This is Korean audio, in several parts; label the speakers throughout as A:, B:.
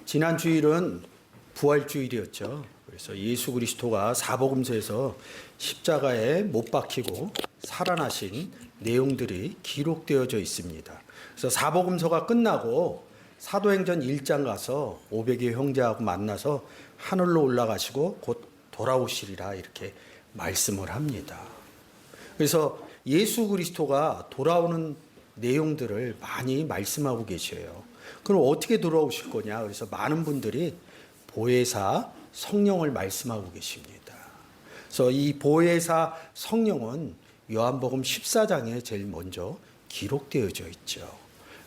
A: 지난 주일은 부활주일이었죠. 그래서 예수 그리스도가 사복음서에서 십자가에 못 박히고 살아나신 내용들이 기록되어져 있습니다. 그래서 사복음서가 끝나고 사도행전 1장 가서 500의 형제하고 만나서 하늘로 올라가시고 곧 돌아오시리라 이렇게 말씀을 합니다. 그래서 예수 그리스도가 돌아오는 내용들을 많이 말씀하고 계셔요. 그럼 어떻게 돌아오실 거냐? 그래서 많은 분들이 보혜사 성령을 말씀하고 계십니다. 그래서 이 보혜사 성령은 요한복음 14장에 제일 먼저 기록되어져 있죠.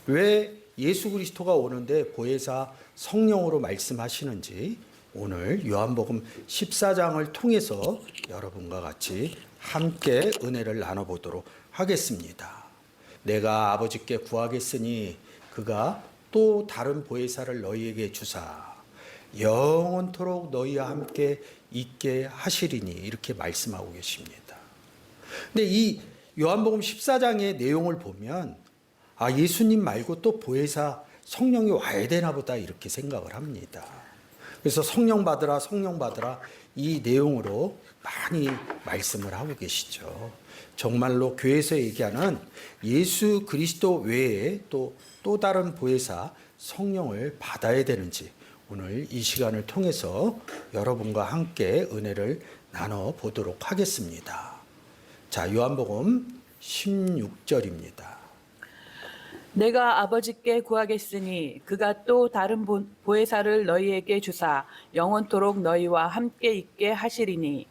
A: 왜 예수 그리스도가 오는데 보혜사 성령으로 말씀하시는지 오늘 요한복음 14장을 통해서 여러분과 같이 함께 은혜를 나눠보도록 하겠습니다. 내가 아버지께 구하겠으니 그가 또 다른 보혜사를 너희에게 주사 영원토록 너희와 함께 있게 하시리니 이렇게 말씀하고 계십니다. 근데 이 요한복음 14장의 내용을 보면 예수님 말고 또 보혜사 성령이 와야 되나 보다 이렇게 생각을 합니다. 그래서 성령 받으라 성령 받으라 이 내용으로 많이 말씀을 하고 계시죠. 정말로 교회에서 얘기하는 예수 그리스도 외에 또 다른 보혜사 성령을 받아야 되는지 오늘 이 시간을 통해서 여러분과 함께 은혜를 나눠보도록 하겠습니다. 자, 요한복음 16절입니다.
B: 내가 아버지께 구하겠으니 그가 또 다른 보혜사를 너희에게 주사 영원토록 너희와 함께 있게 하시리니.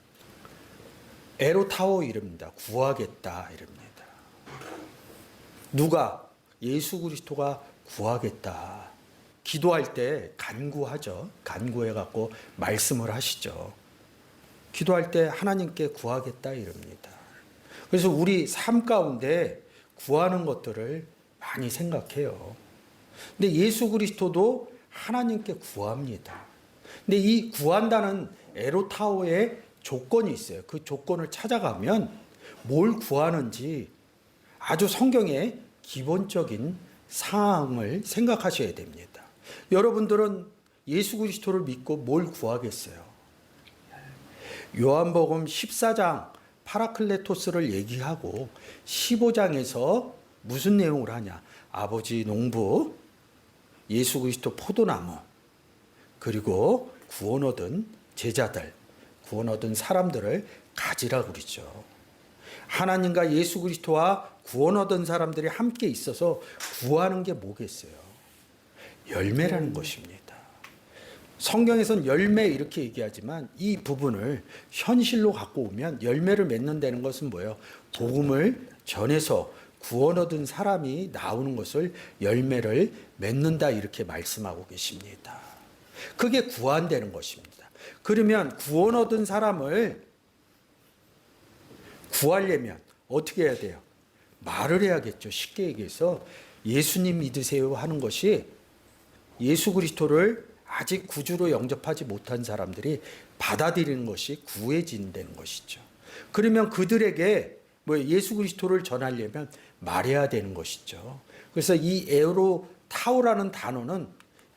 A: 에로타오 이릅니다. 구하겠다 이릅니다. 누가? 예수 그리스도가 구하겠다. 기도할 때 간구하죠. 간구해갖고 말씀을 하시죠. 기도할 때 하나님께 구하겠다 이럽니다. 그래서 우리 삶 가운데 구하는 것들을 많이 생각해요. 근데 예수 그리스도도 하나님께 구합니다. 근데 이 구한다는 에로타오의 조건이 있어요. 그 조건을 찾아가면 뭘 구하는지 아주 성경의 기본적인 사항을 생각하셔야 됩니다. 여러분들은 예수 그리스도를 믿고 뭘 구하겠어요? 요한복음 14장 파라클레토스를 얘기하고 15장에서 무슨 내용을 하냐? 아버지 농부, 예수 그리스도 포도나무, 그리고 구원 얻은 제자들, 구원 얻은 사람들을 가지라고 그러죠. 하나님과 예수 그리스도와 구원 얻은 사람들이 함께 있어서 구하는 게 뭐겠어요? 열매라는 것입니다. 성경에서는 열매 이렇게 얘기하지만 이 부분을 현실로 갖고 오면 열매를 맺는다는 것은 뭐예요? 복음을 전해서 구원 얻은 사람이 나오는 것을 열매를 맺는다 이렇게 말씀하고 계십니다. 그게 구한다는 것입니다. 그러면 구원 얻은 사람을 구하려면 어떻게 해야 돼요? 말을 해야겠죠. 쉽게 얘기해서 예수님 믿으세요 하는 것이 예수 그리스도를 아직 구주로 영접하지 못한 사람들이 받아들이는 것이 구해진다는 것이죠. 그러면 그들에게 예수 그리스도를 전하려면 말해야 되는 것이죠. 그래서 이 에로타오라는 단어는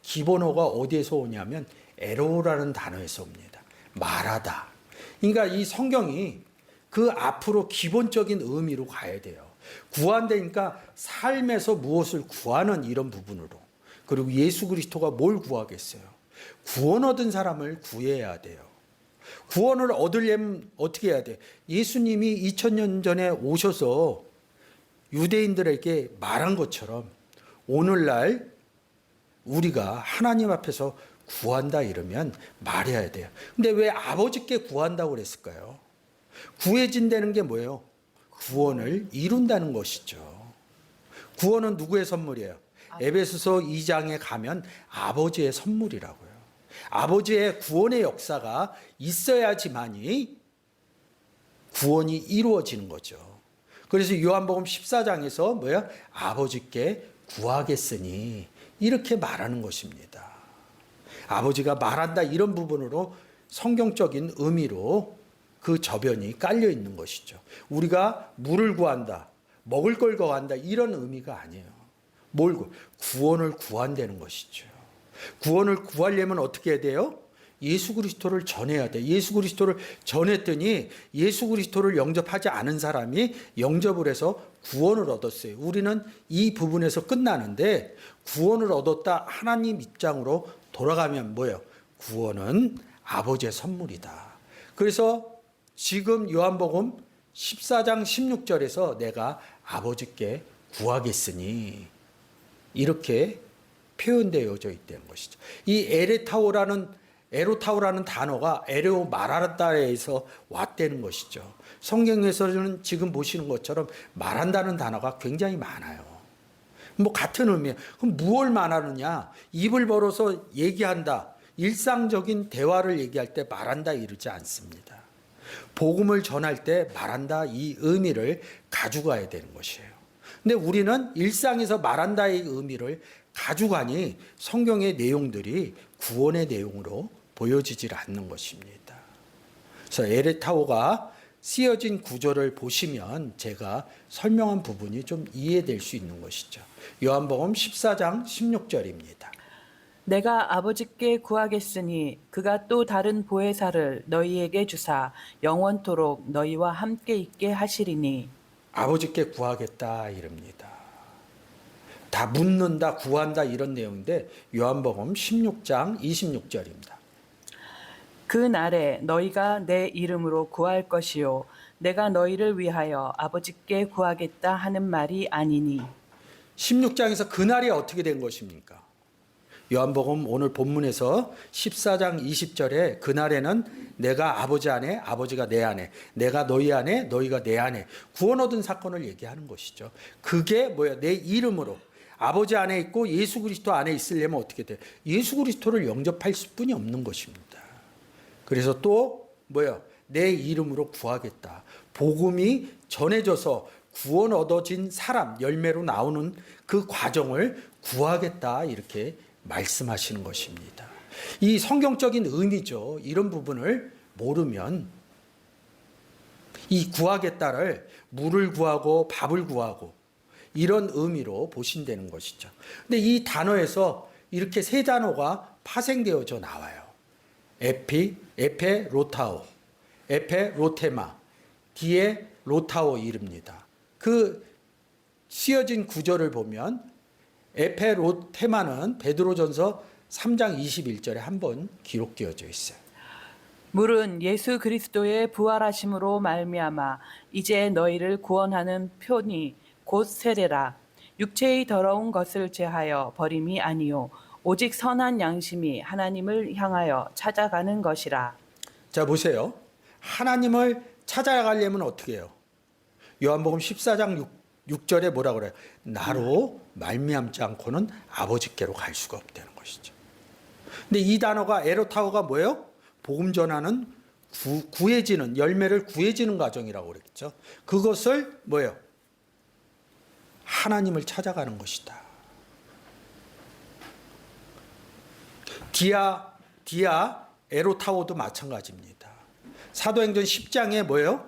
A: 기본어가 어디에서 오냐면 에로라는 단어에서 옵니다. 말하다. 그러니까 이 성경이 그 앞으로 기본적인 의미로 가야 돼요. 구한다니까 삶에서 무엇을 구하는 이런 부분으로. 그리고 예수 그리스도가 뭘 구하겠어요? 구원 얻은 사람을 구해야 돼요. 구원을 얻으려면 어떻게 해야 돼? 예수님이 2000년 전에 오셔서 유대인들에게 말한 것처럼 오늘날 우리가 하나님 앞에서 구한다 이러면 말해야 돼요. 근데 왜 아버지께 구한다고 그랬을까요? 구해진다는 게 뭐예요? 구원을 이룬다는 것이죠. 구원은 누구의 선물이에요? 에베소서 2장에 가면 아버지의 선물이라고요. 아버지의 구원의 역사가 있어야지만이 구원이 이루어지는 거죠. 그래서 요한복음 14장에서 아버지께 구하겠으니 이렇게 말하는 것입니다. 아버지가 말한다 이런 부분으로 성경적인 의미로 그 저변이 깔려 있는 것이죠. 우리가 물을 구한다, 먹을 걸 구한다 이런 의미가 아니에요. 뭘 구원을 구한다는 것이죠. 구원을 구하려면 어떻게 해야 돼요? 예수 그리스도를 전해야 돼. 예수 그리스도를 전했더니 예수 그리스도를 영접하지 않은 사람이 영접을 해서 구원을 얻었어요. 우리는 이 부분에서 끝나는데 구원을 얻었다 하나님 입장으로 돌아가면 뭐예요? 구원은 아버지의 선물이다. 그래서 지금 요한복음 14장 16절에서 내가 아버지께 구하겠으니 이렇게 표현되어져 있다는 것이죠. 이 에로타오라는 단어가 에레오 말하다에서 왔다는 것이죠. 성경에서는 지금 보시는 것처럼 말한다는 단어가 굉장히 많아요. 뭐 같은 의미예요. 그럼 무엇을 말하느냐? 입을 벌어서 얘기한다. 일상적인 대화를 얘기할 때 말한다 이러지 않습니다. 복음을 전할 때 말한다 이 의미를 가져가야 되는 것이에요. 근데 우리는 일상에서 말한다의 의미를 가져가니 성경의 내용들이 구원의 내용으로 보여지질 않는 것입니다. 그래서 에레타오가 쓰여진 구절을 보시면 제가 설명한 부분이 좀 이해될 수 있는 것이죠. 요한복음 14장 16절입니다.
B: 내가 아버지께 구하겠으니 그가 또 다른 보혜사를 너희에게 주사 영원토록 너희와 함께 있게 하시리니.
A: 아버지께 구하겠다 이럽니다. 다 묻는다, 구한다 이런 내용인데 요한복음 16장 26절입니다.
B: 그 날에 너희가 내 이름으로 구할 것이요 내가 너희를 위하여 아버지께 구하겠다 하는 말이 아니니.
A: 16장에서 그날이 어떻게 된 것입니까? 요한복음 오늘 본문에서 14장 20절에 그날에는 내가 아버지 안에 아버지가 내 안에 내가 너희 안에 너희가 내 안에 구원 얻은 사건을 얘기하는 것이죠. 그게 뭐야? 내 이름으로 아버지 안에 있고 예수 그리스도 안에 있으려면 어떻게 돼? 예수 그리스도를 영접할 수뿐이 없는 것입니다. 그래서 또 뭐야? 내 이름으로 구하겠다. 복음이 전해져서 구원 얻어진 사람 열매로 나오는 그 과정을 구하겠다 이렇게 말씀하시는 것입니다. 이 성경적인 의미죠. 이런 부분을 모르면 이 구하겠다를 물을 구하고 밥을 구하고 이런 의미로 보신다는 것이죠. 근데 이 단어에서 이렇게 세 단어가 파생되어져 나와요. 에페 로타오, 에페 로테마, 디에 로타오 이릅니다. 그 쓰여진 구절을 보면 에페 로테마는 베드로전서 3장 21절에 한번 기록되어져 있어요.
B: 물은 예수 그리스도의 부활하심으로 말미암아 이제 너희를 구원하는 표니 곧 세례라. 육체의 더러운 것을 제하여 버림이 아니요 오직 선한 양심이 하나님을 향하여 찾아가는 것이라.
A: 자 보세요. 하나님을 찾아가려면 어떻게 해요? 요한복음 14장 6절에 뭐라 그래요? 나로 말미암지 않고는 아버지께로 갈 수가 없다는 것이죠. 근데 이 단어가 에로타오가 뭐예요? 복음 전하는 구해지는 열매를 구해지는 과정이라고 그랬죠. 그것을 뭐예요? 하나님을 찾아가는 것이다. 디아 에로타오도 마찬가지입니다. 사도행전 10장에 뭐예요?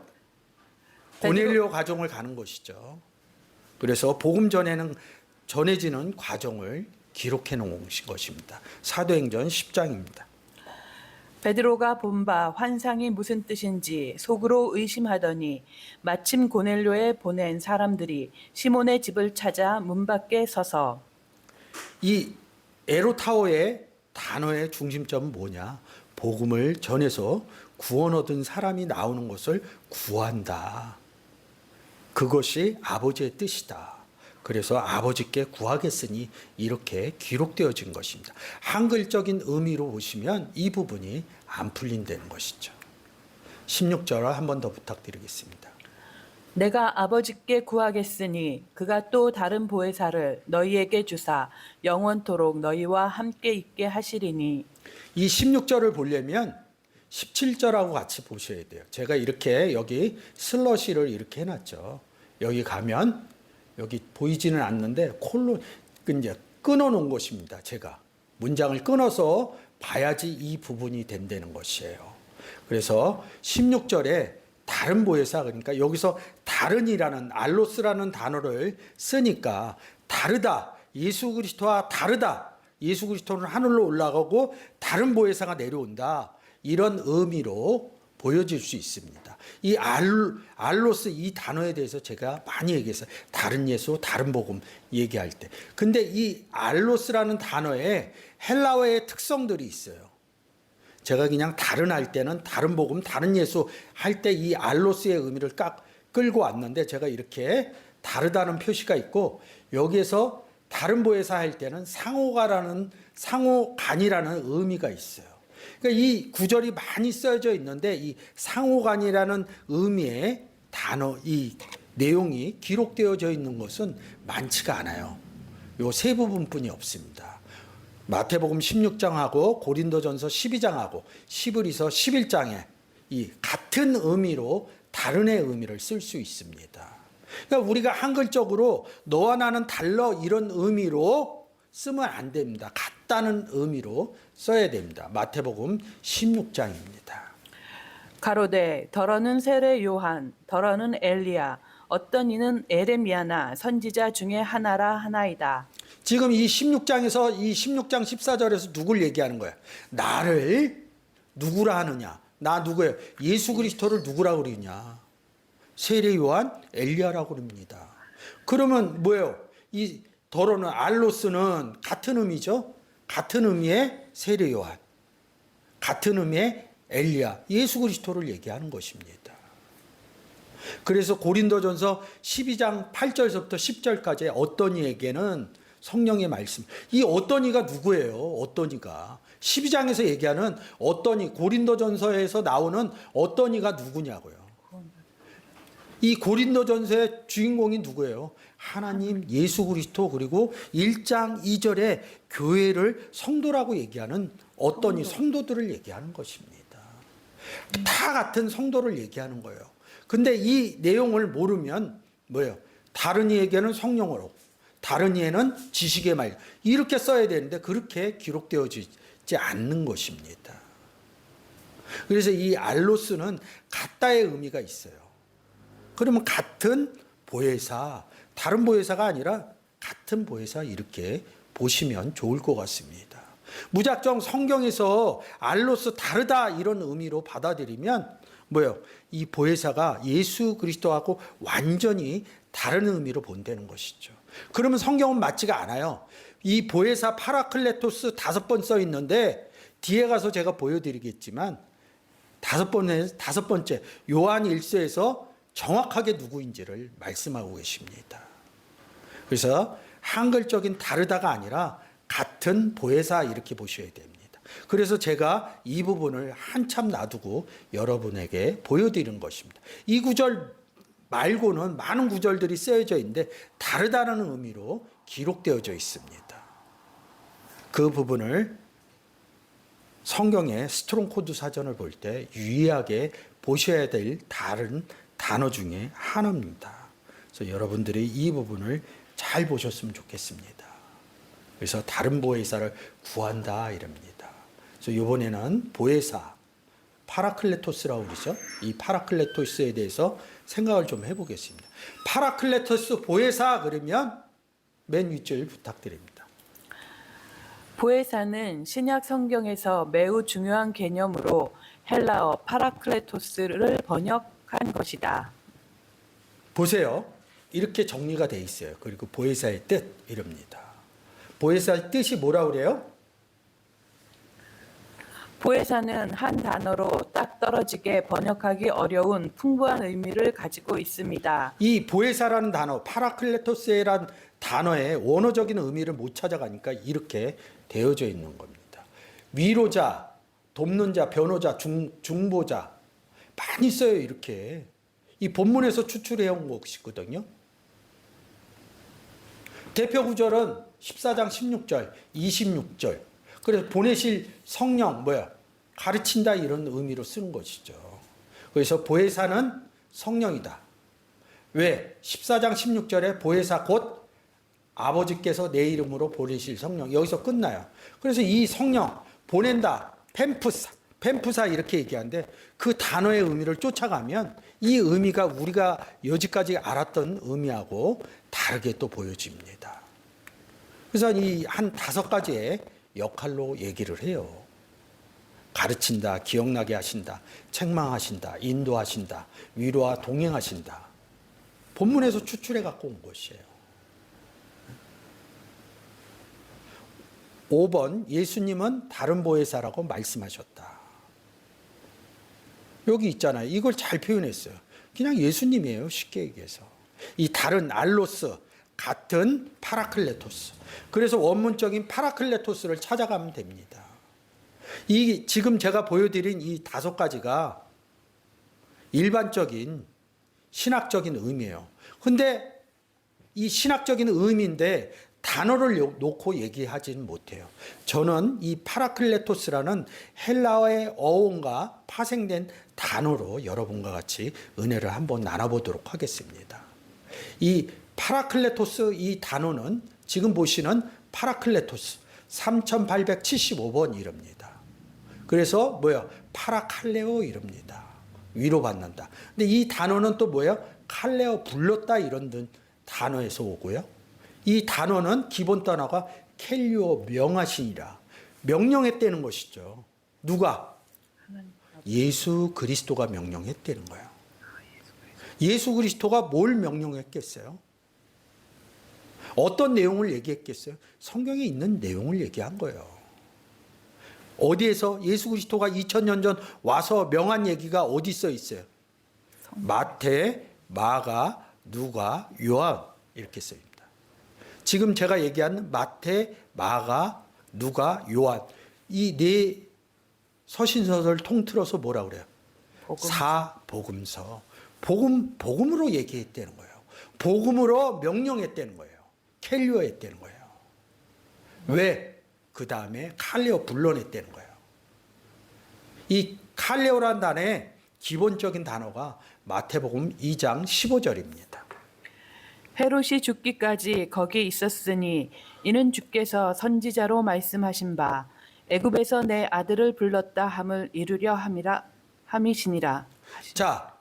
A: 고넬료 가정을 가는 것이죠. 그래서 복음 전해지는 과정을 기록해 놓은 것입니다. 사도행전 10장입니다.
B: 베드로가 본 바 환상이 무슨 뜻인지 속으로 의심하더니 마침 고넬료에 보낸 사람들이 시몬의 집을 찾아 문 밖에 서서.
A: 이 에로타오의 단어의 중심점은 뭐냐? 복음을 전해서 구원 얻은 사람이 나오는 것을 구한다. 그것이 아버지의 뜻이다. 그래서 아버지께 구하겠으니 이렇게 기록되어진 것입니다. 한글적인 의미로 보시면 이 부분이 안 풀린다는 것이죠. 16절 한 번 더 부탁드리겠습니다.
B: 내가 아버지께 구하겠으니 그가 또 다른 보혜사를 너희에게 주사 영원토록 너희와 함께 있게 하시리니.
A: 이 16절을 보려면 17절하고 같이 보셔야 돼요. 제가 이렇게 여기 슬러시를 이렇게 해놨죠. 여기 가면 여기 보이지는 않는데 콜로 이제 끊어놓은 것입니다. 제가 문장을 끊어서 봐야지 이 부분이 된다는 것이에요. 그래서 16절에 다른 보혜사 그러니까 여기서 다른이라는 알로스라는 단어를 쓰니까 다르다. 예수 그리스도와 다르다. 예수 그리스도는 하늘로 올라가고 다른 보혜사가 내려온다. 이런 의미로 보여질 수 있습니다. 이 알로스 이 단어에 대해서 제가 많이 얘기했어요. 다른 예수, 다른 복음 얘기할 때. 근데 이 알로스라는 단어에 헬라어의 특성들이 있어요. 제가 그냥 다른 할 때는 다른 복음, 다른 예수 할 때 이 알로스의 의미를 깍 끌고 왔는데 제가 이렇게 다르다는 표시가 있고 여기에서 다른 보혜사 할 때는 상호간이라는 의미가 있어요. 그러니까 이 구절이 많이 쓰여져 있는데 이 상호간이라는 의미의 단어, 이 내용이 기록되어져 있는 것은 많지가 않아요. 요 세 부분뿐이 없습니다. 마태복음 16장하고 고린도전서 12장하고 시브리서 11장에 이 같은 의미로 다른의 의미를 쓸 수 있습니다. 그러니까 우리가 한글적으로 너와 나는 달러 이런 의미로 쓰면 안 됩니다. 같다는 의미로 써야 됩니다. 마태복음 16장입니다.
B: 가로되 더러는 세례 요한 더러는 엘리야 어떤 이는 에레미야나 선지자 중에 하나라 하나이다.
A: 지금 이 16장에서 이 16장 14절에서 누굴 얘기하는 거야? 나를 누구라 하느냐? 나 누구예요? 예수 그리스도를 누구라 그러냐? 세례 요한 엘리야라고 그럽니다. 그러면 뭐예요? 이 더러는 알로스는 같은 의미죠. 같은 의미의 세례 요한, 같은 의미의 엘리야, 예수 그리스도를 얘기하는 것입니다. 그래서 고린도전서 12장 8절부터 10절까지 어떤 이에게는 성령의 말씀. 이 어떤 이가 누구예요? 어떤 이가 12장에서 얘기하는 어떤 이, 고린도전서에서 나오는 어떤 이가 누구냐고요. 이 고린도전서의 주인공이 누구예요? 하나님, 예수 그리스도, 그리고 1장 2절에 교회를 성도라고 얘기하는 어떤 이 성도들을 얘기하는 것입니다. 다 같은 성도를 얘기하는 거예요. 근데 이 내용을 모르면 뭐예요? 다른 이에게는 성령으로, 다른 이에는 지식의 말, 이렇게 써야 되는데 그렇게 기록되어지지 않는 것입니다. 그래서 이 알로스는 같다의 의미가 있어요. 그러면 같은 보혜사, 다른 보혜사가 아니라 같은 보혜사 이렇게 보시면 좋을 것 같습니다. 무작정 성경에서 알로스 다르다 이런 의미로 받아들이면 뭐예요? 이 보혜사가 예수 그리스도하고 완전히 다른 의미로 본다는 것이죠. 그러면 성경은 맞지가 않아요. 이 보혜사 파라클레토스 5번 써 있는데 뒤에 가서 제가 보여드리겠지만 다섯 번째 요한 1서에서 정확하게 누구인지를 말씀하고 계십니다. 그래서 한글적인 다르다가 아니라 같은 보혜사 이렇게 보셔야 됩니다. 그래서 제가 이 부분을 한참 놔두고 여러분에게 보여드리는 것입니다. 이 구절 말고는 많은 구절들이 쓰여져 있는데 다르다는 의미로 기록되어져 있습니다. 그 부분을 성경의 스트롱 코드 사전을 볼 때 유의하게 보셔야 될 다른 단어 중에 하나입니다. 그래서 여러분들이 이 부분을 잘 보셨으면 좋겠습니다. 그래서 다른 보혜사를 구한다 이럽니다. 그래서 이번에는 보혜사 파라클레토스라고 그러죠. 이 파라클레토스에 대해서 생각을 좀 해보겠습니다. 파라클레토스 보혜사 그러면 맨 윗줄 부탁드립니다.
B: 보혜사는 신약 성경에서 매우 중요한 개념으로 헬라어 파라클레토스를 번역한 것이다.
A: 보세요. 이렇게 정리가 돼 있어요. 그리고 보혜사의 뜻 이럽니다. 보혜사의 뜻이 뭐라고 그래요?
B: 보혜사는 한 단어로 딱 떨어지게 번역하기 어려운 풍부한 의미를 가지고 있습니다.
A: 이 보혜사라는 단어, 파라클레토스라는 단어의 원어적인 의미를 못 찾아가니까 이렇게 되어져 있는 겁니다. 위로자, 돕는 자, 변호자, 중보자 많이 써요. 이렇게 이 본문에서 추출해 온 것이거든요. 대표 구절은 14장 16절, 26절. 그래서 보내실 성령 가르친다 이런 의미로 쓰는 것이죠. 그래서 보혜사는 성령이다. 왜? 14장 16절에 보혜사 곧 아버지께서 내 이름으로 보내실 성령. 여기서 끝나요. 그래서 이 성령 보낸다. 펜푸사 이렇게 얘기하는데 그 단어의 의미를 쫓아가면 이 의미가 우리가 여지까지 알았던 의미하고 다르게 또 보여집니다. 그래서 이 한 5가지의 역할로 얘기를 해요. 가르친다, 기억나게 하신다, 책망하신다, 인도하신다, 위로와 동행하신다. 본문에서 추출해 갖고 온 것이에요. 5번, 예수님은 다른 보혜사라고 말씀하셨다. 여기 있잖아요. 이걸 잘 표현했어요. 그냥 예수님이에요. 쉽게 얘기해서. 이 다른 알로스, 같은 파라클레토스. 그래서 원문적인 파라클레토스를 찾아가면 됩니다. 이 지금 제가 보여드린 이 5가지가 일반적인 신학적인 의미예요. 근데 이 신학적인 의미인데 단어를 놓고 얘기하지는 못해요. 저는 이 파라클레토스라는 헬라어의 어원과 파생된 단어로 여러분과 같이 은혜를 한번 나눠보도록 하겠습니다. 이 파라클레토스 이 단어는 지금 보시는 파라클레토스 3875번 이릅니다. 그래서 뭐야? 파라칼레오 이릅니다. 위로받는다. 근데 이 단어는 또 뭐야? 칼레오 불렀다 이런 단어에서 오고요. 이 단어는 기본 단어가 켈리오 명하시니라. 명령했다는 것이죠. 누가? 예수 그리스도가 명령했다는 거예요. 예수 그리스도가 뭘 명령했겠어요? 어떤 내용을 얘기했겠어요? 성경에 있는 내용을 얘기한 거예요. 어디에서 예수 그리스도가 2000년 전 와서 명한 얘기가 어디 써 있어요? 마태, 마가, 누가, 요한 이렇게 써 있습니다. 지금 제가 얘기한 마태, 마가, 누가, 요한 이 4 서신서를 통틀어서 뭐라 그래요? 사복음서. 복음으로 얘기했다는 거예요. 복음으로 명령했다는 거예요. 켈리오했다는 거예요. 왜? 그 다음에 칼레오 불러냈다는 거예요. 이 칼레오란 단어의 기본적인 단어가 마태복음 2장 15절입니다.
B: 헤롯이 죽기까지 거기 있었으니 이는 주께서 선지자로 말씀하신 바 애굽에서 내 아들을 불렀다 함을 이루려 함이시니라.
A: 자,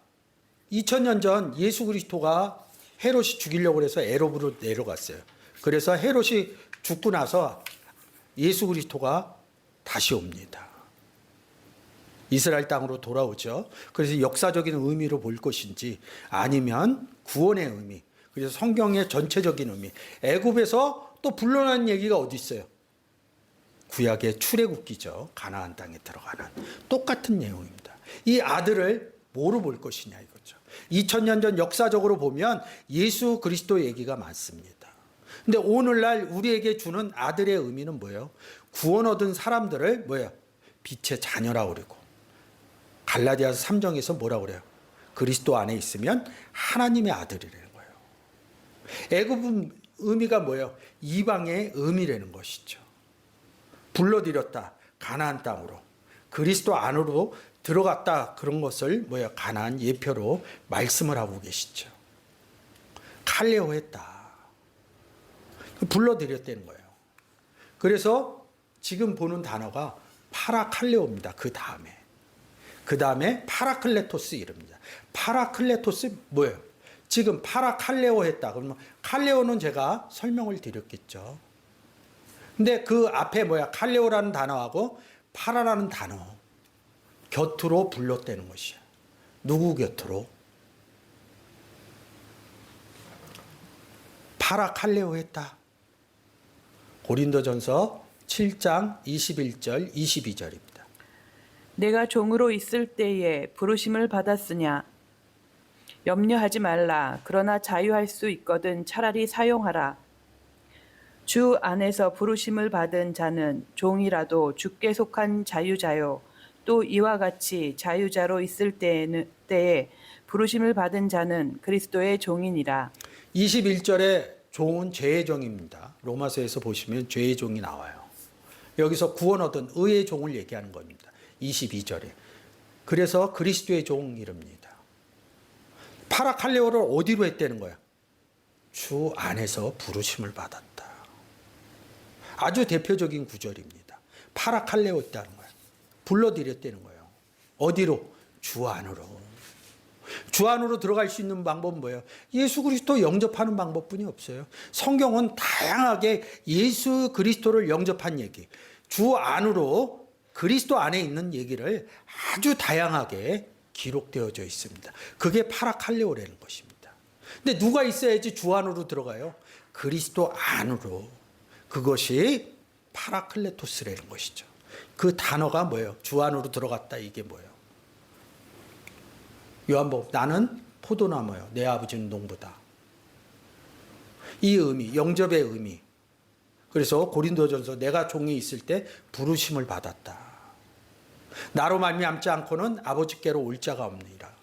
A: 2000년 전 예수 그리스도가 헤롯이 죽이려고 해서 애굽으로 내려갔어요. 그래서 헤롯이 죽고 나서 예수 그리스도가 다시 옵니다. 이스라엘 땅으로 돌아오죠. 그래서 역사적인 의미로 볼 것인지 아니면 구원의 의미, 그래서 성경의 전체적인 의미. 애굽에서 또 불러난 얘기가 어디 있어요? 구약의 출애굽기죠. 가나안 땅에 들어가는 똑같은 내용입니다. 이 아들을 뭐로 볼 것이냐 이거죠. 2000년 전 역사적으로 보면 예수 그리스도 얘기가 많습니다. 근데 오늘날 우리에게 주는 아들의 의미는 뭐예요? 구원 얻은 사람들을 뭐예요? 빛의 자녀라고 그러고 갈라디아서 3장에서 뭐라고 그래요? 그리스도 안에 있으면 하나님의 아들이라는 거예요. 애굽은 의미가 뭐예요? 이방의 의미라는 것이죠. 불러들였다. 가나안 땅으로. 그리스도 안으로 들어갔다. 그런 것을 뭐예요? 가나안 예표로 말씀을 하고 계시죠. 칼레오 했다. 불러들였다는 거예요. 그래서 지금 보는 단어가 파라칼레오입니다. 그 다음에 파라클레토스 이릅니다. 파라클레토스 뭐예요? 지금 파라칼레오 했다. 그러면 칼레오는 제가 설명을 드렸겠죠. 근데 그 앞에 뭐야? 칼레오라는 단어하고 파라라는 단어 곁으로 불렀다는 것이야. 누구 곁으로? 파라칼레오 했다. 고린도전서 7장 21절 22절입니다.
B: 내가 종으로 있을 때에 부르심을 받았으냐 염려하지 말라. 그러나 자유할 수 있거든 차라리 사용하라. 주 안에서 부르심을 받은 자는 종이라도 주께 속한 자유자요. 또 이와 같이 자유자로 있을 때에 부르심을 받은 자는 그리스도의 종이니라.
A: 21절에 종은 죄의 종입니다. 로마서에서 보시면 죄의 종이 나와요. 여기서 구원 얻은 의의 종을 얘기하는 겁니다. 22절에. 그래서 그리스도의 종 이릅니다. 파라칼레오를 어디로 했다는 거야? 주 안에서 부르심을 받았다. 아주 대표적인 구절입니다. 파라칼레오 있다는 거야. 불러들였다는 거예요. 어디로? 주 안으로. 주 안으로 들어갈 수 있는 방법은 뭐예요? 예수 그리스도 영접하는 방법뿐이 없어요. 성경은 다양하게 예수 그리스도를 영접한 얘기, 주 안으로 그리스도 안에 있는 얘기를 아주 다양하게 기록되어져 있습니다. 그게 파라칼레오라는 것입니다. 근데 누가 있어야지 주 안으로 들어가요? 그리스도 안으로. 그것이 파라클레토스라는 것이죠. 그 단어가 뭐예요? 주 안으로 들어갔다, 이게 뭐예요? 요한복음, 나는 포도나무요, 내 아버지는 농부다. 이 의미, 영접의 의미. 그래서 고린도전서, 내가 종이 있을 때 부르심을 받았다. 나로 말미암지 않고는 아버지께로 올 자가 없느니라.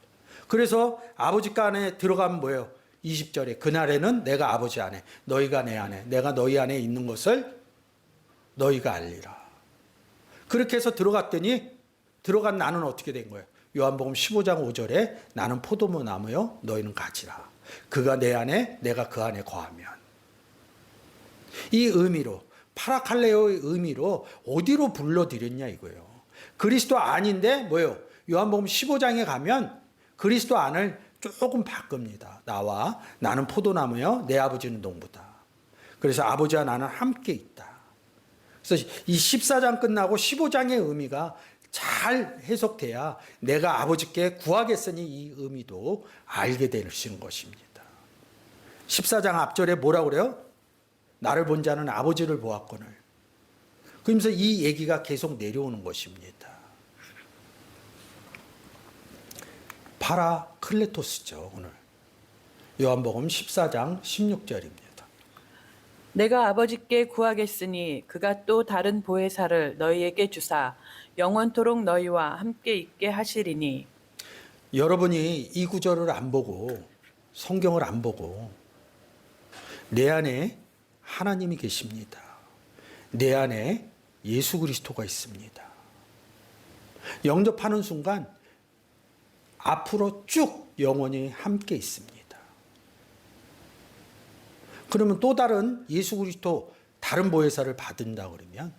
A: 그래서 아버지께 안에 들어가면 뭐예요? 20절에 그날에는 내가 아버지 안에, 너희가 내 안에, 내가 너희 안에 있는 것을 너희가 알리라. 그렇게 해서 들어갔더니 들어간 나는 어떻게 된 거예요? 요한복음 15장 5절에 나는 포도무 나무요 너희는 가지라. 그가 내 안에 내가 그 안에 거하면. 이 의미로, 파라칼레오의 의미로 어디로 불러들였냐 이거예요. 그리스도 안인데 뭐예요? 요한복음 15장에 가면 그리스도 안을 조금 바꿉니다. 나와 나는 포도나무요 내 아버지는 농부다. 그래서 아버지와 나는 함께 있다. 그래서 이 14장 끝나고 15장의 의미가 잘 해석돼야 내가 아버지께 구하겠으니 이 의미도 알게 되는 것입니다. 14장 앞절에 뭐라고 그래요? 나를 본 자는 아버지를 보았거늘. 그러면서 이 얘기가 계속 내려오는 것입니다. 파라클레토스죠, 오늘. 요한복음 14장 16절입니다.
B: 내가 아버지께 구하겠으니 그가 또 다른 보혜사를 너희에게 주사 영원토록 너희와 함께 있게 하시리니.
A: 여러분이 이 구절을 안 보고, 성경을 안 보고, 내 안에 하나님이 계십니다. 내 안에 예수 그리스도가 있습니다. 영접하는 순간 앞으로 쭉 영원히 함께 있습니다. 그러면 또 다른 예수 그리스도 다른 보혜사를 받는다 그러면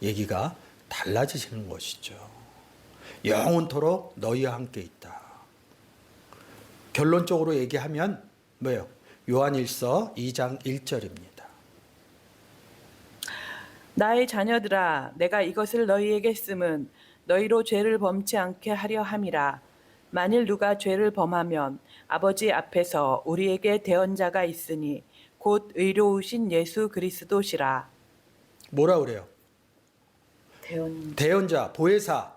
A: 얘기가 달라지시는 것이죠. 영원토록 너희와 함께 있다. 결론적으로 얘기하면 뭐예요? 요한일서 2장 1절입니다.
B: 나의 자녀들아 내가 이것을 너희에게 쓰면 너희로 죄를 범치 않게 하려 함이라. 만일 누가 죄를 범하면 아버지 앞에서 우리에게 대언자가 있으니 곧 의로우신 예수 그리스도시라.
A: 뭐라 그래요? 대언자, 보혜사.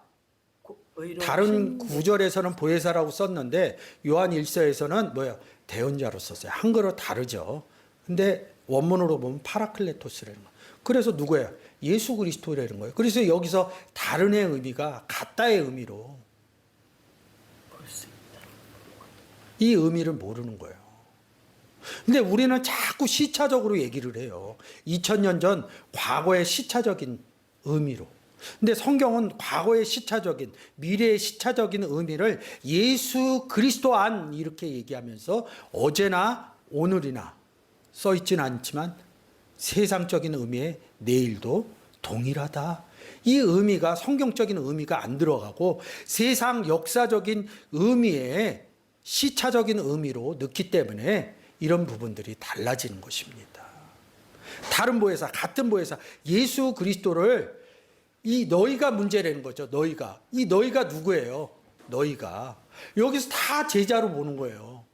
A: 다른 구절에서는 보혜사라고 썼는데 요한 1서에서는 뭐예요? 대언자로 썼어요. 한글로 다르죠. 근데 원문으로 보면 파라클레토스라는 거예요. 그래서 누구예요? 예수 그리스도라는 거예요. 그래서 여기서 다른의 의미가 같다의 의미로 이 의미를 모르는 거예요. 근데 우리는 자꾸 시차적으로 얘기를 해요. 2000년 전 과거의 시차적인 의미로. 근데 성경은 과거의 시차적인, 미래의 시차적인 의미를 예수 그리스도 안 이렇게 얘기하면서 어제나 오늘이나 써 있지는 않지만 세상적인 의미의 내일도 동일하다. 이 의미가 성경적인 의미가 안 들어가고 세상 역사적인 의미의 시차적인 의미로 넣기 때문에 이런 부분들이 달라지는 것입니다. 다른 보혜사, 같은 보혜사, 예수 그리스도를 이 너희가 문제라는 거죠. 너희가. 이 너희가 누구예요? 너희가. 여기서 다 제자로 보는 거예요.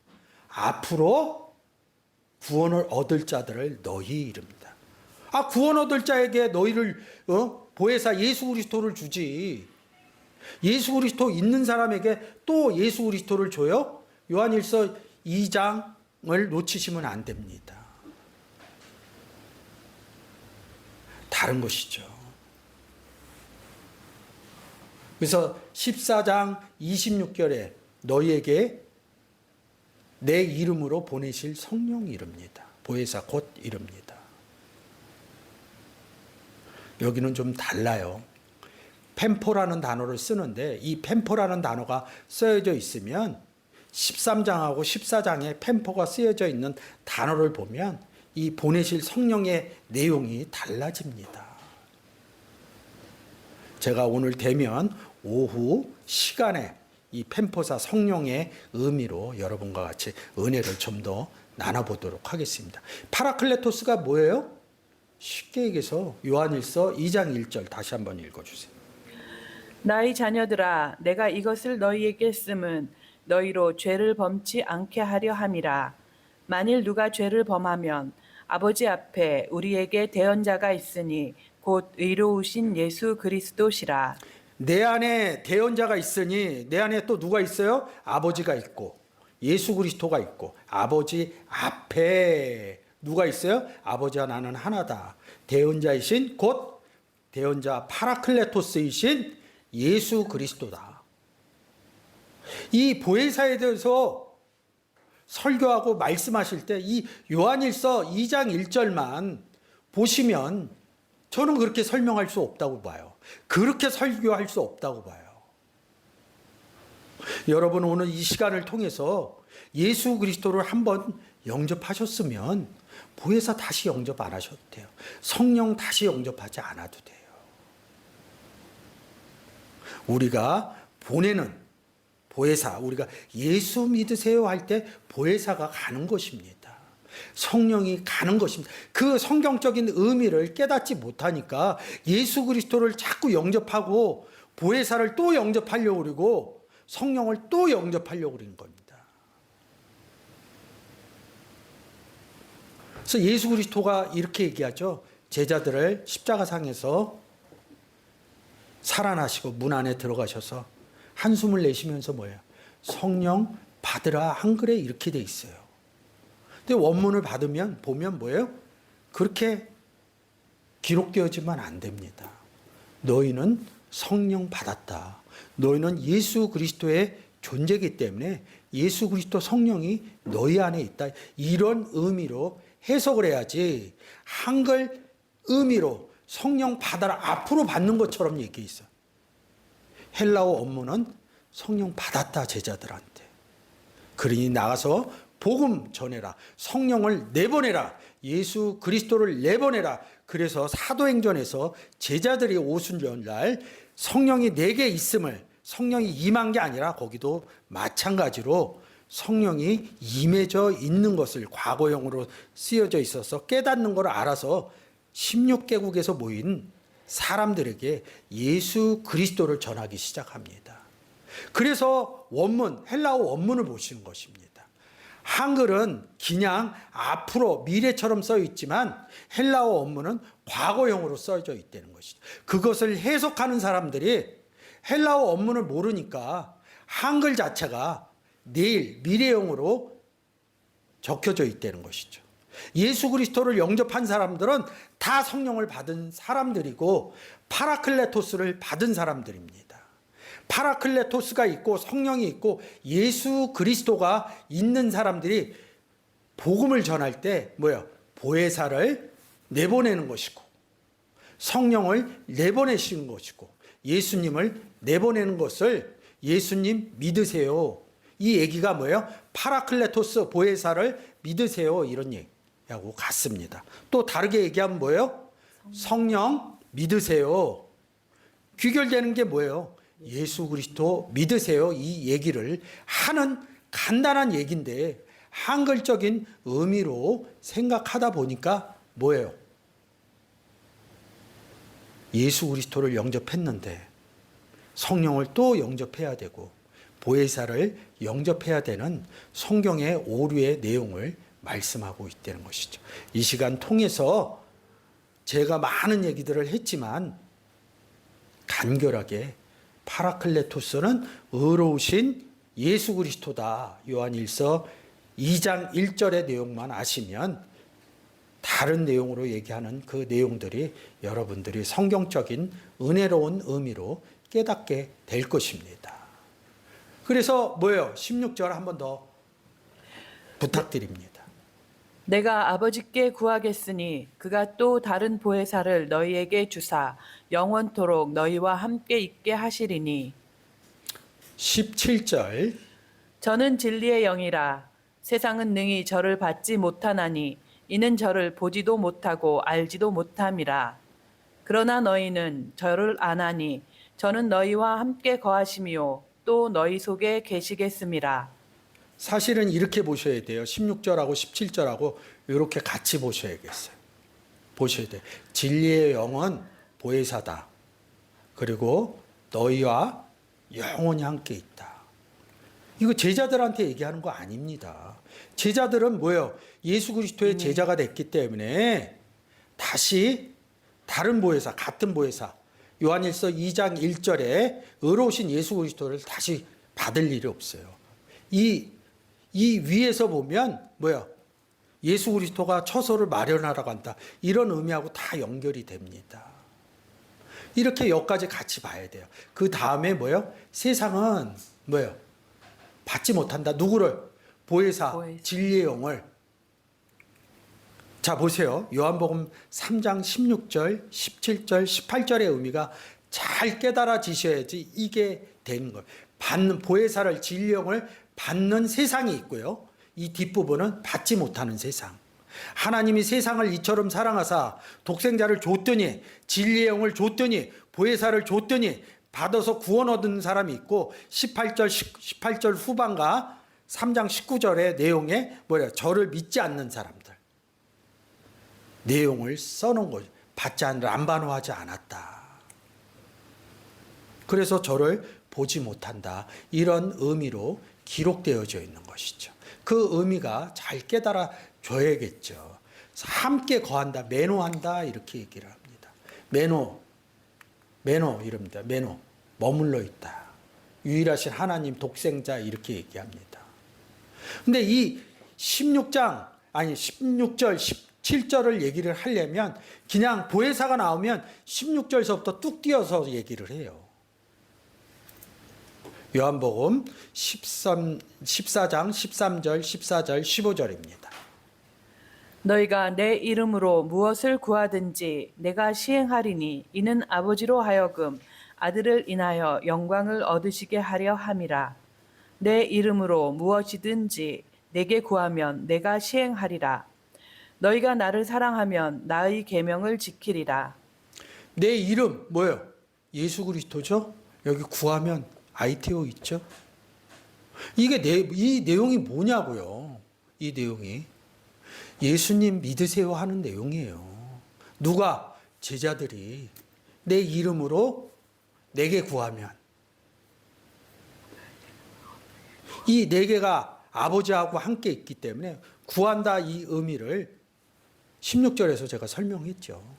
A: 앞으로 구원을 얻을 자들을 너희 이릅니다. 아, 구원 얻을 자에게 너희를 보혜사 예수 그리스도를 주지. 예수 그리스도 있는 사람에게 또 예수 그리스도를 줘요? 요한일서 2장을 놓치시면 안 됩니다. 다른 것이죠. 그래서 14장 26절에 너희에게 내 이름으로 보내실 성령 이릅니다. 보혜사 곧 이릅니다. 여기는 좀 달라요. 펜포라는 단어를 쓰는데 이 펜포라는 단어가 쓰여져 있으면 13장하고 14장에 펜포가 쓰여져 있는 단어를 보면 이 보내실 성령의 내용이 달라집니다. 제가 오늘 되면 오후 시간에 이 펜포사 성령의 의미로 여러분과 같이 은혜를 좀 더 나눠보도록 하겠습니다. 파라클레토스가 뭐예요? 쉽게 얘기해서 요한일서 2장 1절 다시 한번 읽어주세요.
B: 나의 자녀들아 내가 이것을 너희에게 쓰면 너희로 죄를 범치 않게 하려 함이라. 만일 누가 죄를 범하면 아버지 앞에 우리에게 대언자가 있으니 곧 의로우신 예수 그리스도시라.
A: 내 안에 대언자가 있으니 내 안에 또 누가 있어요? 아버지가 있고 예수 그리스도가 있고 아버지 앞에 누가 있어요? 아버지와 나는 하나다. 대언자이신 곧 대언자 파라클레토스이신 예수 그리스도다. 이 보혜사에 대해서 설교하고 말씀하실 때 이 요한일서 2장 1절만 보시면 저는 그렇게 설명할 수 없다고 봐요. 그렇게 설교할 수 없다고 봐요. 여러분 오늘 이 시간을 통해서 예수 그리스도를 한번 영접하셨으면 보혜사 다시 영접 안 하셔도 돼요. 성령 다시 영접하지 않아도 돼요. 우리가 보내는 보혜사, 우리가 예수 믿으세요 할 때 보혜사가 가는 것입니다. 성령이 가는 것입니다. 그 성경적인 의미를 깨닫지 못하니까 예수 그리스도를 자꾸 영접하고 보혜사를 또 영접하려고 그러고 성령을 또 영접하려고 그러는 겁니다. 그래서 예수 그리스도가 이렇게 얘기하죠. 제자들을 십자가상에서 살아나시고 문 안에 들어가셔서 한숨을 내쉬면서 뭐예요? 성령 받으라 한글에 이렇게 돼 있어요. 근데 원문을 보면 뭐예요? 그렇게 기록되어지면 안 됩니다. 너희는 성령 받았다. 너희는 예수 그리스도의 존재이기 때문에 예수 그리스도 성령이 너희 안에 있다. 이런 의미로 해석을 해야지 한글 의미로 성령 받아라 앞으로 받는 것처럼 얘기해 있어요. 헬라어 원문은 성령 받았다 제자들한테. 그러니 나가서 복음 전해라. 성령을 내보내라. 예수 그리스도를 내보내라. 그래서 사도행전에서 제자들이 오순절날 성령이 내게 있음을 성령이 임한 게 아니라 거기도 마찬가지로 성령이 임해져 있는 것을 과거형으로 쓰여져 있어서 깨닫는 걸 알아서 16개국에서 모인 사람들에게 예수 그리스도를 전하기 시작합니다. 그래서 원문, 헬라어 원문을 보시는 것입니다. 한글은 그냥 앞으로 미래처럼 써 있지만 헬라어 원문은 과거형으로 써져 있다는 것이죠. 그것을 해석하는 사람들이 헬라어 원문을 모르니까 한글 자체가 내일 미래형으로 적혀져 있다는 것이죠. 예수 그리스도를 영접한 사람들은 다 성령을 받은 사람들이고 파라클레토스를 받은 사람들입니다. 파라클레토스가 있고 성령이 있고 예수 그리스도가 있는 사람들이 복음을 전할 때 뭐예요? 보혜사를 내보내는 것이고 성령을 내보내시는 것이고 예수님을 내보내는 것을 예수님 믿으세요. 이 얘기가 뭐예요? 파라클레토스 보혜사를 믿으세요. 이런 얘기하고 같습니다. 또 다르게 얘기하면 뭐예요? 성령 믿으세요. 귀결되는 게 뭐예요? 예수 그리스도 믿으세요. 이 얘기를 하는 간단한 얘기인데 한글적인 의미로 생각하다 보니까 뭐예요? 예수 그리스도를 영접했는데 성령을 또 영접해야 되고 보혜사를 영접해야 되는 성경의 오류의 내용을 말씀하고 있다는 것이죠. 이 시간 통해서 제가 많은 얘기들을 했지만 간결하게 파라클레토스는 의로우신 예수 그리스도다. 요한일서 2장 1절의 내용만 아시면 다른 내용으로 얘기하는 그 내용들이 여러분들이 성경적인 은혜로운 의미로 깨닫게 될 것입니다. 그래서 뭐예요? 16절 한 번 더 부탁드립니다.
B: 내가 아버지께 구하겠으니 그가 또 다른 보혜사를 너희에게 주사 영원토록 너희와 함께 있게 하시리니
A: 17절
B: 저는 진리의 영이라 세상은 능히 저를 받지 못하나니 이는 저를 보지도 못하고 알지도 못함이라. 그러나 너희는 저를 아나니 저는 너희와 함께 거하심이요 또 너희 속에 계시겠음이라.
A: 사실은 이렇게 보셔야 돼요. 16절하고 17절하고 이렇게 같이 보셔야겠어요. 보셔야 돼요. 진리의 영은 보혜사다. 그리고 너희와 영원히 함께 있다. 이거 제자들한테 얘기하는 거 아닙니다. 제자들은 뭐예요? 예수 그리스도의 제자가 됐기 때문에 다시 다른 보혜사, 같은 보혜사, 요한일서 2장 1절에 의로우신 예수 그리스도를 다시 받을 일이 없어요. 이 위에서 보면 뭐야? 예수 그리스도가 처소를 마련하러 간다. 이런 의미하고 다 연결이 됩니다. 이렇게 여기까지 같이 봐야 돼요. 그 다음에 뭐요? 세상은 뭐요? 받지 못한다. 누구를? 보혜사, 진리의 영을. 자, 보세요. 요한복음 3장 16절, 17절, 18절의 의미가 잘 깨달아지셔야지 이게 되는 거예요. 받는 보혜사를, 진리의 영을 받는 세상이 있고요. 이 뒷부분은 받지 못하는 세상. 하나님이 세상을 이처럼 사랑하사 독생자를 줬더니, 진리의 영을 줬더니, 보혜사를 줬더니 받아서 구원 얻은 사람이 있고, 18절 후반과 3장 19절의 내용에 저를 믿지 않는 사람들. 내용을 써놓은 거죠. 받지 않으라, 람반호하지 않았다. 그래서 저를 보지 못한다. 이런 의미로 기록되어져 있는 것이죠. 그 의미가 잘 깨달아져야겠죠. 함께 거한다, 매노한다 이렇게 얘기를 합니다. 매노 이럽니다. 매노, 머물러 있다. 유일하신 하나님 독생자 이렇게 얘기합니다. 근데 이 16절, 17절을 얘기를 하려면 그냥 보혜사가 나오면 16절서부터 뚝 띄어서 얘기를 해요. 요한복음 14장 13절, 14절, 15절입니다.
B: 너희가 내 이름으로 무엇을 구하든지 내가 시행하리니 이는 아버지로 하여금 아들을 인하여 영광을 얻으시게 하려 함이라. 내 이름으로 무엇이든지 내게 구하면 내가 시행하리라. 너희가 나를 사랑하면 나의 계명을 지키리라. 내
A: 이름 뭐예요? 예수 그리스도죠? 여기 구하면 아이테오 있죠? 이 내용이 뭐냐고요? 이 내용이 예수님 믿으세요 하는 내용이에요. 누가? 제자들이 내 이름으로 내게 구하면, 이 네 개가 아버지하고 함께 있기 때문에 구한다 이 의미를 16절에서 제가 설명했죠.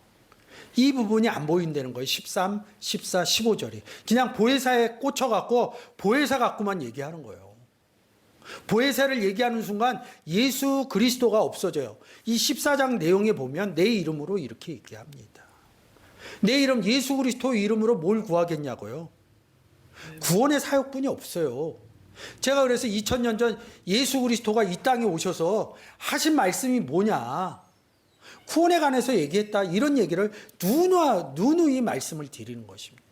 A: 이 부분이 안 보인다는 거예요. 13, 14, 15절이. 그냥 보혜사에 꽂혀갖고 보혜사 갖고만 얘기하는 거예요. 보혜사를 얘기하는 순간 예수 그리스도가 없어져요. 이 14장 내용에 보면 내 이름으로 이렇게 얘기합니다. 내 이름 예수 그리스도 이름으로 뭘 구하겠냐고요. 구원의 사역분이 없어요. 제가 그래서 2000년 전 예수 그리스도가 이 땅에 오셔서 하신 말씀이 뭐냐, 구원에 관해서 얘기했다, 이런 얘기를 누누이 말씀을 드리는 것입니다.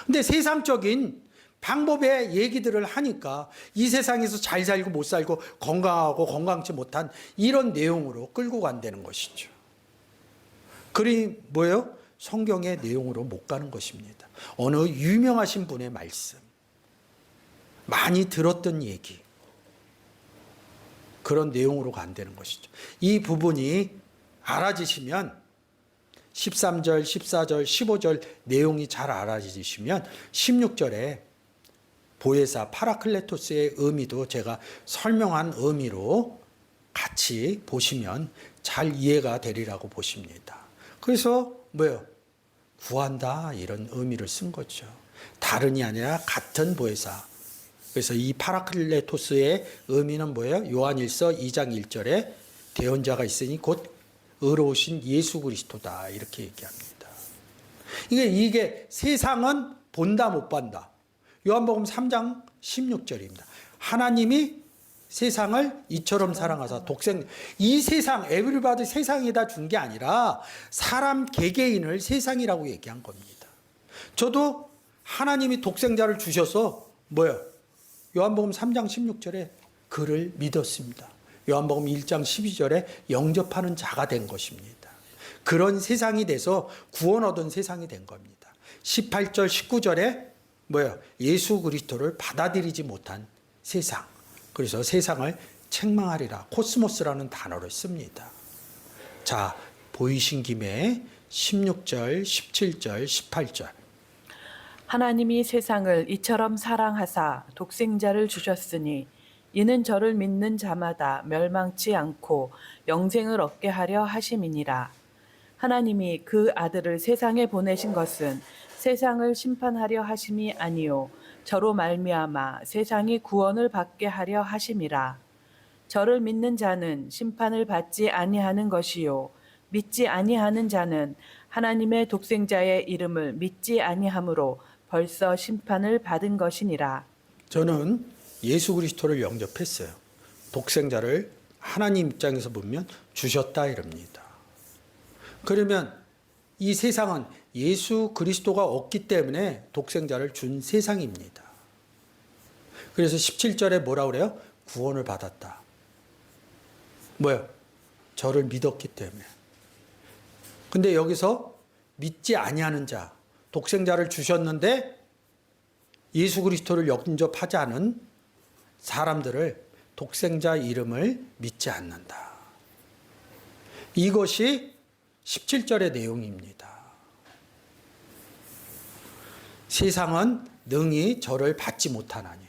A: 근데 세상적인 방법의 얘기들을 하니까 이 세상에서 잘 살고 못 살고 건강하고 건강치 못한 이런 내용으로 끌고 간다는 것이죠. 그리 뭐예요? 성경의 내용으로 못 가는 것입니다. 어느 유명하신 분의 말씀, 많이 들었던 얘기, 그런 내용으로 간다는 것이죠. 이 부분이 알아지시면 13절, 14절, 15절 내용이 잘 알아지시면 16절에 보혜사 파라클레토스의 의미도 제가 설명한 의미로 같이 보시면 잘 이해가 되리라고 보십니다. 그래서 뭐예요? 구한다 이런 의미를 쓴 거죠. 다른이 아니라 같은 보혜사. 그래서 이 파라클레토스의 의미는 뭐예요? 요한일서 2장 1절에 대언자가 있으니 곧 의로우신 예수 그리스도다 이렇게 얘기합니다. 이게 세상은 본다 못 본다. 요한복음 3장 16절입니다. 하나님이 세상을 이처럼 사랑하사 이 세상 에브리바디 세상에다 준 게 아니라 사람 개개인을 세상이라고 얘기한 겁니다. 저도 하나님이 독생자를 주셔서 뭐예요? 요한복음 3장 16절에 그를 믿었습니다. 요한복음 1장 12절에 영접하는 자가 된 것입니다. 그런 세상이 돼서 구원 얻은 세상이 된 겁니다. 18절 19절에 예수 그리스도를 받아들이지 못한 세상. 그래서 세상을 책망하리라. 코스모스라는 단어를 씁니다. 자, 보이신 김에 16절, 17절, 18절.
B: 하나님이 세상을 이처럼 사랑하사 독생자를 주셨으니 이는 저를 믿는 자마다 멸망치 않고 영생을 얻게 하려 하심이니라. 하나님이 그 아들을 세상에 보내신 것은 세상을 심판하려 하심이 아니요 저로 말미암아 세상이 구원을 받게 하려 하심이라. 저를 믿는 자는 심판을 받지 아니하는 것이요 믿지 아니하는 자는 하나님의 독생자의 이름을 믿지 아니하므로 벌써 심판을 받은 것이니라.
A: 저는 예수 그리스도를 영접했어요. 독생자를 하나님 입장에서 보면 주셨다 이럽니다. 그러면 이 세상은 예수 그리스도가 없기 때문에 독생자를 준 세상입니다. 그래서 17절에 뭐라 그래요? 구원을 받았다. 저를 믿었기 때문에. 근데 여기서 믿지 아니하는 자, 독생자를 주셨는데 예수 그리스도를 영접하지 않은 사람들을 독생자 이름을 믿지 않는다. 이것이 17절의 내용입니다. 세상은 능히 저를 받지 못하나니.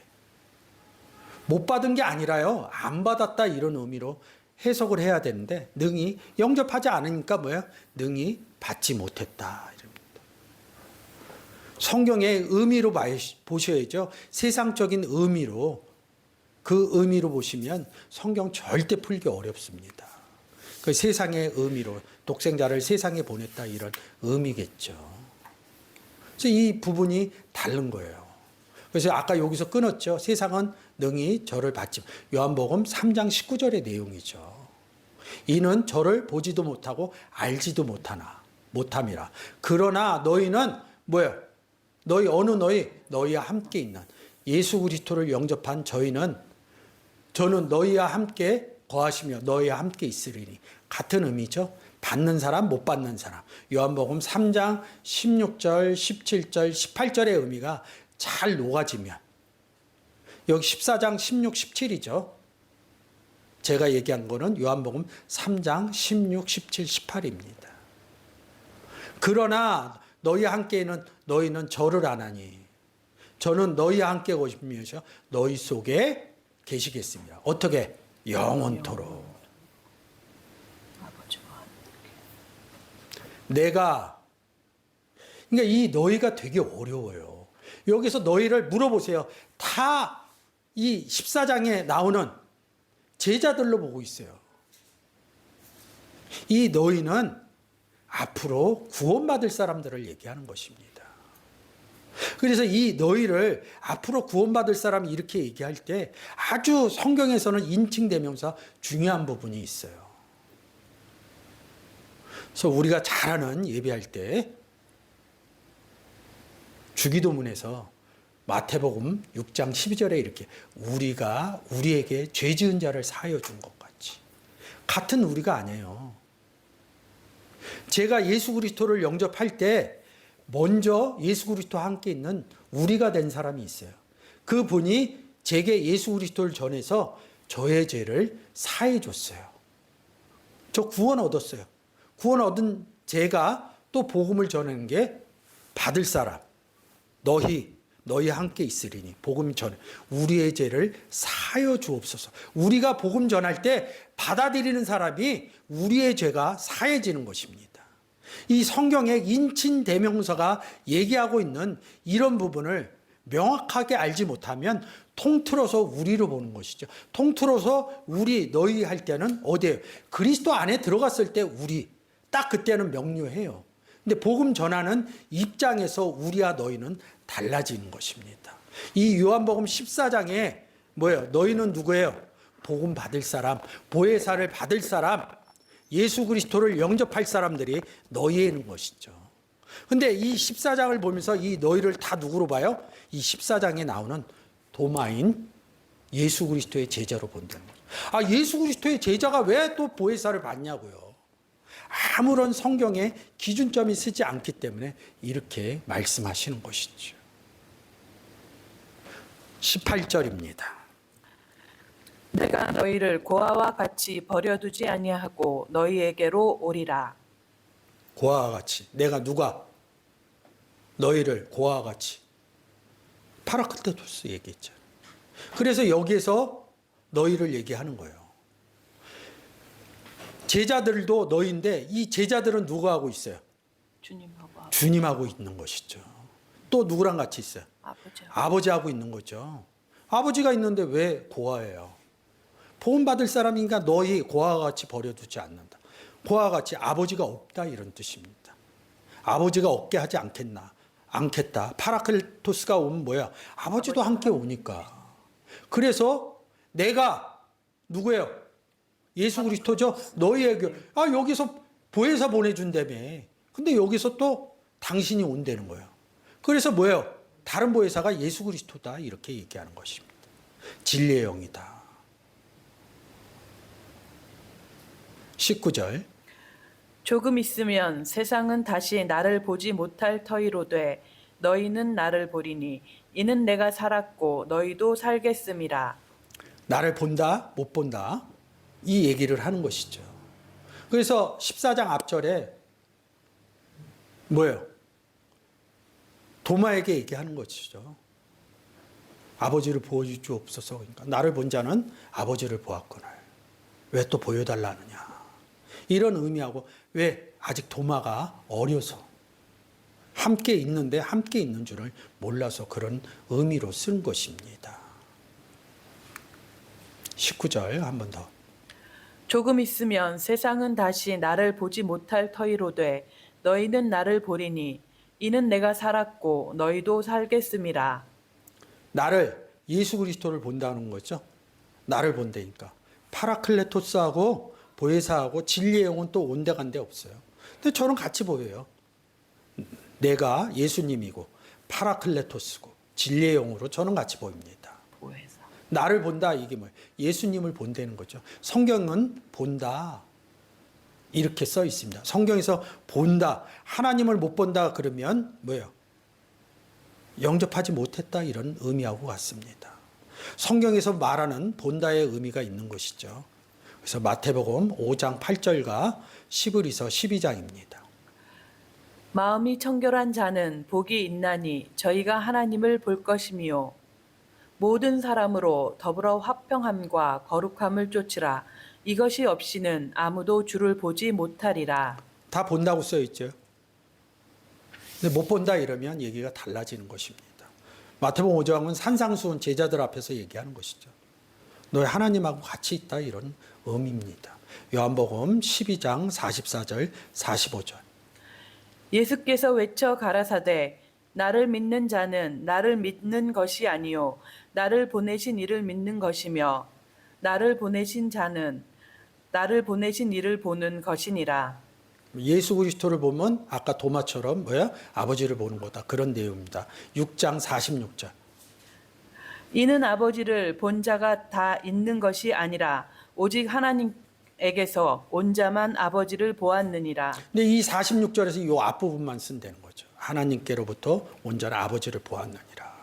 A: 못 받은 게 아니라요. 안 받았다 이런 의미로 해석을 해야 되는데 능히 영접하지 않으니까 능히 받지 못했다. 이럽니다. 성경의 의미로 보셔야죠. 세상적인 의미로 그 의미로 보시면 성경 절대 풀기 어렵습니다. 그 세상의 의미로 독생자를 세상에 보냈다 이런 의미겠죠. 그래서 이 부분이 다른 거예요. 그래서 아까 여기서 끊었죠. 세상은 능히 저를 받지. 요한복음 3장 19절의 내용이죠. 이는 저를 보지도 못하고 알지도 못함이라. 그러나 너희는 너희와 함께 있는 예수 그리스도를 영접한 저는 너희와 함께 거하시며 너희와 함께 있으리니. 같은 의미죠. 받는 사람, 못 받는 사람. 요한복음 3장 16절, 17절, 18절의 의미가 잘 녹아지면 여기 14장 16, 17이죠. 제가 얘기한 거는 요한복음 3장 16, 17, 18입니다. 그러나 너희와 함께 있는 너희는 저를 아나니 저는 너희와 함께 계시면서 너희 속에 계시겠습니다. 어떻게? 영원토록. 그러니까 이 너희가 되게 어려워요. 여기서 너희를 물어보세요. 다 이 14장에 나오는 제자들로 보고 있어요. 이 너희는 앞으로 구원받을 사람들을 얘기하는 것입니다. 그래서 이 너희를 앞으로 구원받을 사람 이렇게 얘기할 때 아주 성경에서는 인칭대명사 중요한 부분이 있어요. 그래서 우리가 잘 아는 예배할 때 주기도문에서 마태복음 6장 12절에 이렇게 우리가 우리에게 죄 지은 자를 사하여 준 것 같이. 같은 우리가 아니에요. 제가 예수 그리스도를 영접할 때 먼저 예수 그리스도와 함께 있는 우리가 된 사람이 있어요. 그 분이 제게 예수 그리스도를 전해서 저의 죄를 사해 줬어요. 저 구원 얻었어요. 구원 얻은 제가 또 복음을 전하는 게 받을 사람. 너희 함께 있으리니 복음 전해 우리의 죄를 사하여 주옵소서. 우리가 복음 전할 때 받아들이는 사람이 우리의 죄가 사해지는 것입니다. 이 성경의 인칭 대명사가 얘기하고 있는 이런 부분을 명확하게 알지 못하면 통틀어서 우리로 보는 것이죠. 통틀어서 너희 할 때는 어디에요? 그리스도 안에 들어갔을 때 우리 딱 그때는 명료해요. 근데 복음 전하는 입장에서 우리와 너희는 달라지는 것입니다. 이 요한복음 14장에 너희는 누구예요? 복음 받을 사람, 보혜사를 받을 사람, 예수 그리스도를 영접할 사람들이 너희에 있는 것이죠. 근데 이 14장을 보면서 이 너희를 다 누구로 봐요? 이 14장에 나오는 도마인 예수 그리스도의 제자로 본다는 거죠. 예수 그리스도의 제자가 왜 또 보혜사를 받냐고요. 아무런 성경에 기준점이 쓰지 않기 때문에 이렇게 말씀하시는 것이죠. 18절입니다.
B: 내가 너희를 고아와 같이 버려두지 아니하고 너희에게로 오리라.
A: 고아와 같이. 내가 누가? 너희를 고아와 같이. 파라클레토스 얘기했죠. 그래서 여기에서 너희를 얘기하는 거예요. 제자들도 너희인데 이 제자들은 누가 하고 있어요?
B: 주님하고
A: 주님하고 있는 것이죠. 또 누구랑 같이 있어요?
B: 아버지.
A: 아버지하고 있는 거죠. 아버지가 있는데 왜 고아예요? 보험받을 사람이니까 너희 고아와 같이 버려두지 않는다. 고아와 같이 아버지가 없다 이런 뜻입니다. 아버지가 없게 하지 않겠다. 파라클토스가 오면 뭐야? 아버지도 함께 오니까. 그래서 내가 누구예요? 예수 그리스도죠. 너희에게 여기서 보혜사 보내준다며. 근데 여기서 또 당신이 온다는 거예요. 그래서 뭐예요? 다른 보혜사가 예수 그리스도다 이렇게 얘기하는 것입니다. 진리의 영이다. 19절.
B: 조금 있으면 세상은 다시 나를 보지 못할 터이로 돼 너희는 나를 보리니 이는 내가 살았고 너희도 살겠음이라.
A: 나를 본다, 못 본다. 이 얘기를 하는 것이죠. 그래서 14장 앞절에 뭐예요? 도마에게 얘기하는 것이죠. 아버지를 보여주옵소서. 그러니까 나를 본 자는 아버지를 보았거늘. 왜 또 보여달라느냐. 이런 의미하고 왜 아직 도마가 어려서 함께 있는데 함께 있는 줄을 몰라서 그런 의미로 쓴 것입니다. 19절 한 번 더.
B: 조금 있으면 세상은 다시 나를 보지 못할 터이로 돼 너희는 나를 보리니 이는 내가 살았고 너희도 살겠음이라.
A: 나를 예수 그리스도를 본다는 거죠. 나를 본다니까. 파라클레토스하고 보혜사하고 진리의 영은 또 온데간데 없어요. 근데 저는 같이 보여요. 내가 예수님이고 파라클레토스고 진리의 영으로 저는 같이 보입니다.
B: 보혜사.
A: 나를 본다 이게 뭐예요? 예수님을 본다는 거죠. 성경은 본다 이렇게 써 있습니다. 성경에서 본다, 하나님을 못 본다 그러면 뭐예요? 영접하지 못했다 이런 의미하고 같습니다. 성경에서 말하는 본다의 의미가 있는 것이죠. 그래서 마태복음 5장 8절과 시브리서 12장입니다.
B: 마음이 청결한 자는 복이 있나니 저희가 하나님을 볼 것이미요. 모든 사람으로 더불어 화평함과 거룩함을 쫓으라. 이것이 없이는 아무도 주를 보지 못하리라.
A: 다 본다고 써 있죠. 근데 못 본다 이러면 얘기가 달라지는 것입니다. 마태복음 5장은 산상수훈 제자들 앞에서 얘기하는 것이죠. 너희 하나님하고 같이 있다 이런 의미입니다. 요한복음 12장 44절 45절.
B: 예수께서 외쳐 가라사대 나를 믿는 자는 나를 믿는 것이 아니요 나를 보내신 이를 믿는 것이며 나를 보내신 자는 나를 보내신 이를 보는 것이니라.
A: 예수 그리스도를 보면 아까 도마처럼 뭐야? 아버지를 보는 거다. 그런 내용입니다. 6장 46절.
B: 이는 아버지를 본 자가 다 있는 것이 아니라 오직 하나님에게서 온 자만 아버지를 보았느니라.
A: 근데 이 46절에서 이 앞부분만 쓴다는 거죠. 하나님께로부터 온 자는 아버지를 보았느니라.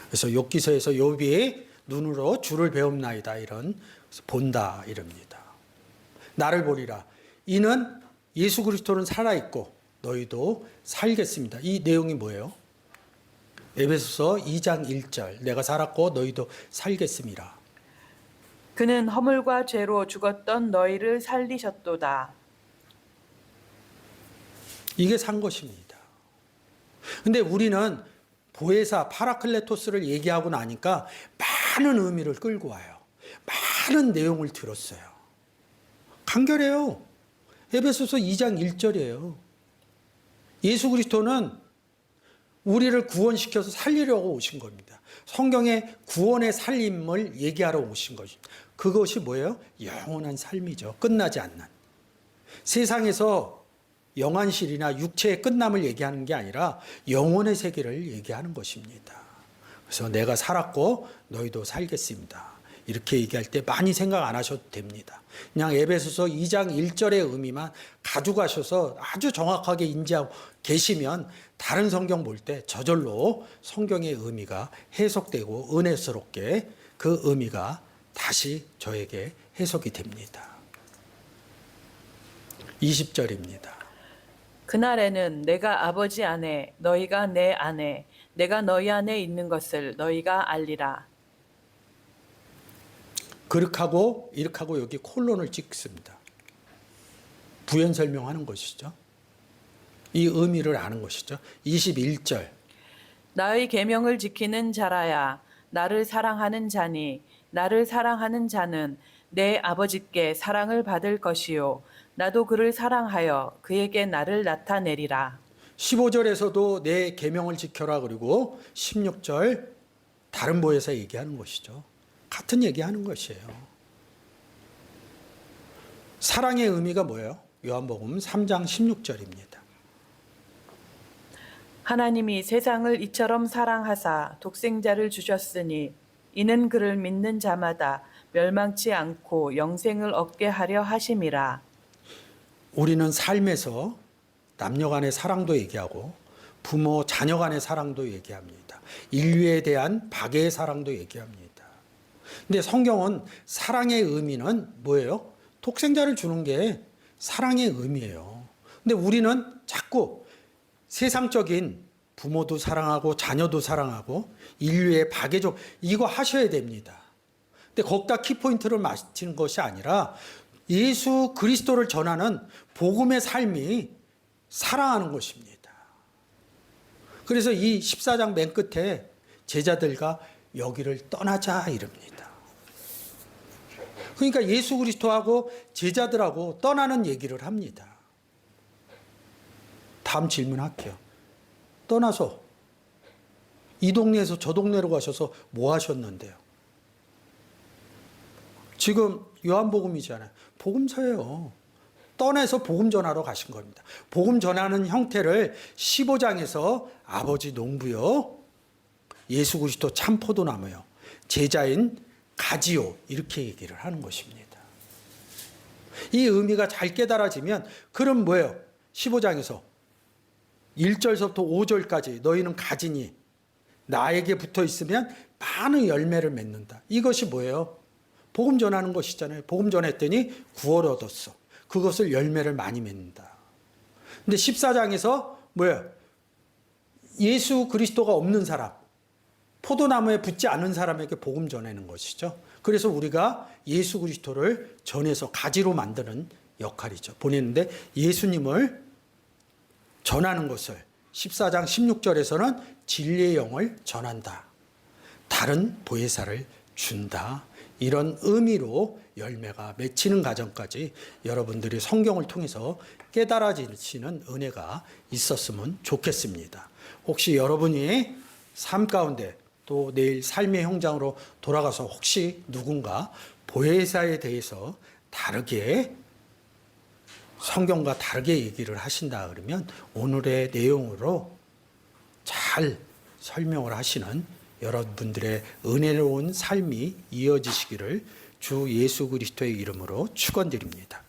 A: 그래서 욥기서에서 욥이 눈으로 주를 배움나이다 이런 본다 이럽니다. 나를 보리라. 이는 예수 그리스도는 살아있고 너희도 살겠습니다. 이 내용이 뭐예요? 에베소서 2장 1절 내가 살았고 너희도 살겠음이라.
B: 그는 허물과 죄로 죽었던 너희를 살리셨도다.
A: 이게 산 것입니다. 근데 우리는 보혜사 파라클레토스를 얘기하고 나니까 많은 의미를 끌고 와요. 많은 내용을 들었어요. 간결해요. 에베소서 2장 1절이에요. 예수 그리스도는 우리를 구원시켜서 살리려고 오신 겁니다. 성경의 구원의 살림을 얘기하러 오신 것입니다. 그것이 뭐예요? 영원한 삶이죠. 끝나지 않는. 세상에서 영안실이나 육체의 끝남을 얘기하는 게 아니라 영혼의 세계를 얘기하는 것입니다. 그래서 내가 살았고 너희도 살겠습니다. 이렇게 얘기할 때 많이 생각 안 하셔도 됩니다. 그냥 에베소서 2장 1절의 의미만 가져가셔서 아주 정확하게 인지하고 계시면 다른 성경 볼 때 저절로 성경의 의미가 해석되고 은혜스럽게 그 의미가 다시 저에게 해석이 됩니다. 20절입니다.
B: 그날에는 내가 아버지 안에 너희가 내 안에 내가 너희 안에 있는 것을 너희가 알리라.
A: 이렇게 하고 여기 콜론을 찍습니다. 부연 설명하는 것이죠. 이 의미를 아는 것이죠. 21절.
B: 나의 계명을 지키는 자라야 나를 사랑하는 자니 나를 사랑하는 자는 내 아버지께 사랑을 받을 것이요 나도 그를 사랑하여 그에게 나를 나타내리라.
A: 15절에서도 내 계명을 지켜라. 그리고 16절 다른 보혜사 얘기하는 것이죠. 같은 얘기하는 것이에요. 사랑의 의미가 뭐예요? 요한복음 3장 16절입니다.
B: 하나님이 세상을 이처럼 사랑하사 독생자를 주셨으니 이는 그를 믿는 자마다 멸망치 않고 영생을 얻게 하려 하심이라.
A: 우리는 삶에서 남녀 간의 사랑도 얘기하고 부모 자녀 간의 사랑도 얘기합니다. 인류에 대한 박애의 사랑도 얘기합니다. 근데 성경은 사랑의 의미는 뭐예요? 독생자를 주는 게 사랑의 의미예요. 근데 우리는 자꾸 세상적인 부모도 사랑하고 자녀도 사랑하고 인류의 박애적 이거 하셔야 됩니다. 근데 거기다 키포인트를 맞추는 것이 아니라 예수 그리스도를 전하는 복음의 삶이 사랑하는 것입니다. 그래서 이 14장 맨 끝에 제자들과 여기를 떠나자 이럽니다. 그러니까 예수 그리스도하고 제자들하고 떠나는 얘기를 합니다. 다음 질문할게요. 떠나서 이 동네에서 저 동네로 가셔서 뭐 하셨는데요? 지금 요한복음이잖아요. 복음서예요. 떠나서 복음 전하러 가신 겁니다. 복음 전하는 형태를 15장에서 아버지 농부요, 예수 그리스도 참 포도나무요, 제자인 가지요 이렇게 얘기를 하는 것입니다. 이 의미가 잘 깨달아지면 그럼 뭐예요? 15장에서 1절부터 5절까지 너희는 가지니 나에게 붙어 있으면 많은 열매를 맺는다. 이것이 뭐예요? 복음 전하는 것이잖아요. 복음 전했더니 구원을 얻었어. 그것을 열매를 많이 맺는다. 근데 14장에서 뭐예요? 예수 그리스도가 없는 사람, 포도나무에 붙지 않은 사람에게 복음 전하는 것이죠. 그래서 우리가 예수 그리스도를 전해서 가지로 만드는 역할이죠. 보냈는데 예수님을 전하는 것을 14장 16절에서는 진리의 영을 전한다. 다른 보혜사를 준다. 이런 의미로 열매가 맺히는 과정까지 여러분들이 성경을 통해서 깨달아지시는 은혜가 있었으면 좋겠습니다. 혹시 여러분이 삶 가운데 또 내일 삶의 현장으로 돌아가서 혹시 누군가 보혜사에 대해서 다르게 성경과 다르게 얘기를 하신다 그러면 오늘의 내용으로 잘 설명을 하시는 여러분들의 은혜로운 삶이 이어지시기를 주 예수 그리스도의 이름으로 축원드립니다.